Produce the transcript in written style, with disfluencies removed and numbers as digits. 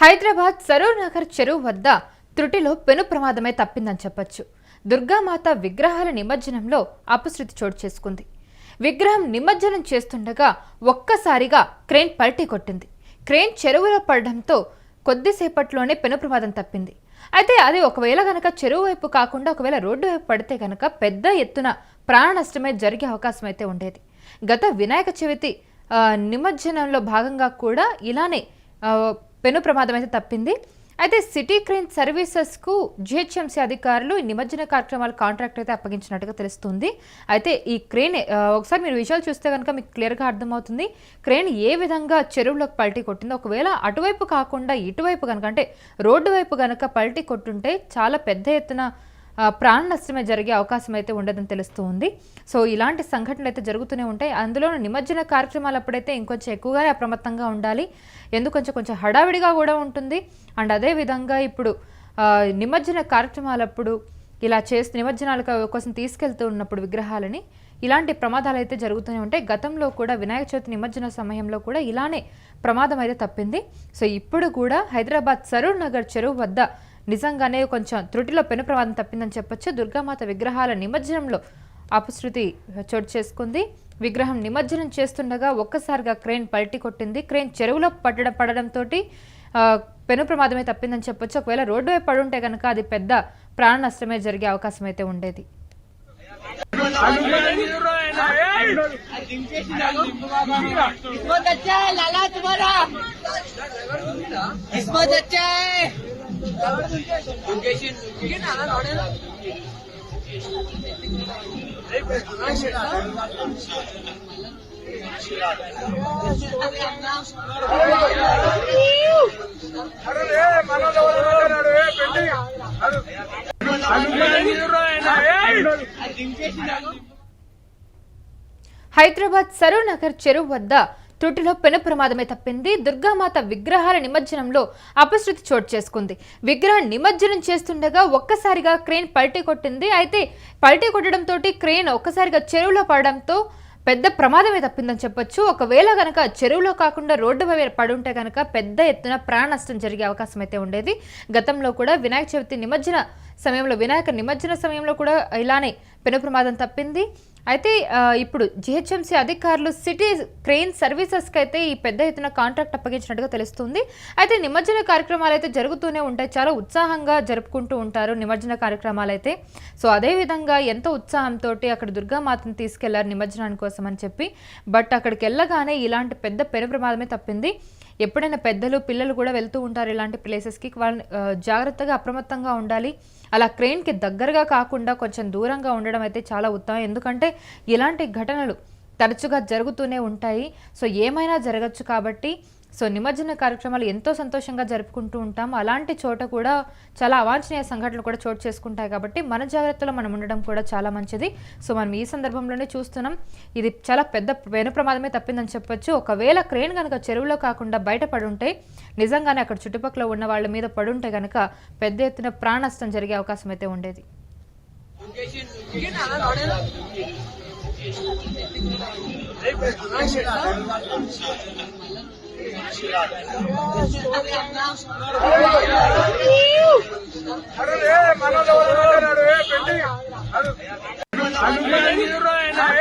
హైదరాబాద్ సరూర్ నగర్ చెరువు వద్ద త్రుటిలో పెను ప్రమాదమే తప్పిందని చెప్పొచ్చు. దుర్గామాత విగ్రహాల నిమజ్జనంలో అపశృతి చోటు చేసుకుంది. విగ్రహం నిమజ్జనం చేస్తుండగా ఒక్కసారిగా క్రేన్ పల్టీ కొట్టింది. క్రేన్ చెరువులో పడడంతో కొద్దిసేపట్లోనే పెను ప్రమాదం తప్పింది. అయితే అది ఒకవేళ గనక చెరువు వైపు కాకుండా ఒకవేళ రోడ్డు వైపు పడితే గనక పెద్ద ఎత్తున ప్రాణ నష్టమే జరిగే అవకాశం అయితే ఉండేది. గత వినాయక చవితి నిమజ్జనంలో భాగంగా కూడా ఇలానే పెను ప్రమాదం అయితే తప్పింది. అయితే సిటీ క్రేన్ సర్వీసెస్కు జిహెచ్ఎంసీ అధికారులు నిమజ్జన కార్యక్రమాల కాంట్రాక్ట్ అయితే అప్పగించినట్టుగా తెలుస్తుంది. అయితే ఈ క్రేన్ ఒకసారి మీరు విషయాలు చూస్తే కనుక మీకు క్లియర్గా అర్థమవుతుంది. క్రేన్ ఏ విధంగా చెరువులోకి పల్టీ కొట్టిందో. ఒకవేళ అటువైపు కాకుండా ఇటువైపు కనుక అంటే రోడ్డు వైపు కనుక పల్టీ కొట్టుంటే చాలా పెద్ద ఎత్తున ప్రాణ నష్టమే జరిగే అవకాశం అయితే ఉండదని తెలుస్తూ ఉంది. సో ఇలాంటి సంఘటనలు అయితే జరుగుతూనే ఉంటాయి. అందులో నిమజ్జన కార్యక్రమాలు అప్పుడైతే ఇంకొంచెం ఎక్కువగానే అప్రమత్తంగా ఉండాలి. ఎందుకంటే కొంచెం హడావిడిగా కూడా ఉంటుంది. అండ్ అదేవిధంగా ఇప్పుడు నిమజ్జన కార్యక్రమాలప్పుడు ఇలా నిమజ్జనాల కోసం తీసుకెళ్తూ ఉన్నప్పుడు విగ్రహాలని ఇలాంటి ప్రమాదాలు అయితే జరుగుతూనే ఉంటాయి. గతంలో కూడా వినాయక చవితి నిమజ్జన సమయంలో కూడా ఇలానే ప్రమాదం అయితే తప్పింది. సో ఇప్పుడు కూడా హైదరాబాద్ సరూర్ నగర్ చెరువు వద్ద నిజంగానే కొంచెం త్రుటిలో పెను ప్రమాదం తప్పిందని చెప్పొచ్చు. దుర్గామాత విగ్రహాల నిమజ్జనంలో అపశృతి చోటు చేసుకుంది. విగ్రహం నిమజ్జనం చేస్తుండగా ఒక్కసారిగా క్రేన్ పల్టీ కొట్టింది. క్రేన్ చెరువులో పడడంతో పెను ప్రమాదమే తప్పిందని చెప్పొచ్చు. ఒకవేళ రోడ్డు వైపు పడుంటే కనుక అది పెద్ద ప్రాణ నష్టమే జరిగే అవకాశం అయితే ఉండేది. హైదరాబాద్ సరూర్ నగర్ చెరువు వద్ద త్రుటిలో పెను ప్రమాదమే తప్పింది. దుర్గామాత విగ్రహాల నిమజ్జనంలో అపశృతి చోటు చేసుకుంది. విగ్రహం నిమజ్జనం చేస్తుండగా ఒక్కసారిగా క్రేన్ పల్టీ కొట్టింది. అయితే పల్టీ కొట్టడంతో క్రేన్ ఒక్కసారిగా చెరువులో పడడంతో పెద్ద ప్రమాదమే తప్పిందని చెప్పొచ్చు. ఒకవేళ గనక చెరువులో కాకుండా రోడ్డు పడుంటే కనుక పెద్ద ఎత్తున ప్రాణ నష్టం జరిగే అవకాశం అయితే ఉండేది. గతంలో కూడా వినాయక చవితి వినాయక నిమజ్జన సమయంలో కూడా ఇలానే పెను ప్రమాదం తప్పింది. అయితే ఇప్పుడు జిహెచ్ఎంసీ అధికారులు సిటీ క్రెయిన్ సర్వీసెస్కి అయితే ఈ పెద్ద ఎత్తున కాంట్రాక్ట్ అప్పగించినట్టుగా తెలుస్తుంది. అయితే నిమజ్జన కార్యక్రమాలు అయితే జరుగుతూనే ఉంటాయి. చాలా ఉత్సాహంగా జరుపుకుంటూ ఉంటారు నిమజ్జన కార్యక్రమాలు అయితే. సో అదేవిధంగా ఎంతో ఉత్సాహంతో అక్కడ దుర్గామాతను తీసుకెళ్లారు నిమజ్జనాని కోసం అని చెప్పి. బట్ అక్కడికి వెళ్ళగానే ఇలాంటి పెద్ద పెను ప్రమాదమే తప్పింది. ఎప్పుడైనా పెద్దలు పిల్లలు కూడా వెళ్తూ ఉంటారు ఇలాంటి ప్లేసెస్కి. వాళ్ళని జాగ్రత్తగా అప్రమత్తంగా ఉండాలి. అలా క్రెయిన్కి దగ్గరగా కాకుండా కొంచెం దూరంగా ఉండడం అయితే చాలా ఉత్తమం. ఎందుకంటే ఇలాంటి ఘటనలు తరచుగా జరుగుతూనే ఉంటాయి. సో ఏమైనా జరగచ్చు కాబట్టి నిమజ్జన కార్యక్రమాలు ఎంతో సంతోషంగా జరుపుకుంటూ ఉంటాం. అలాంటి చోట కూడా చాలా అవాంఛనీయ సంఘటనలు కూడా చోటు చేసుకుంటాయి. కాబట్టి మన జాగ్రత్తలో మనం ఉండడం కూడా చాలా మంచిది. సో మనం ఈ సందర్భంలోనే చూస్తున్నాం. ఇది చాలా పెద్ద పెను ప్రమాదమే తప్పిందని చెప్పొచ్చు. ఒకవేళ క్రేన్ కనుక చెరువులో కాకుండా బయట పడుంటే నిజంగానే అక్కడ చుట్టుపక్కల ఉన్న వాళ్ళ మీద పడుంటే కనుక పెద్ద ఎత్తున ప్రాణ నష్టం జరిగే అవకాశం అయితే ఉండేది. అరే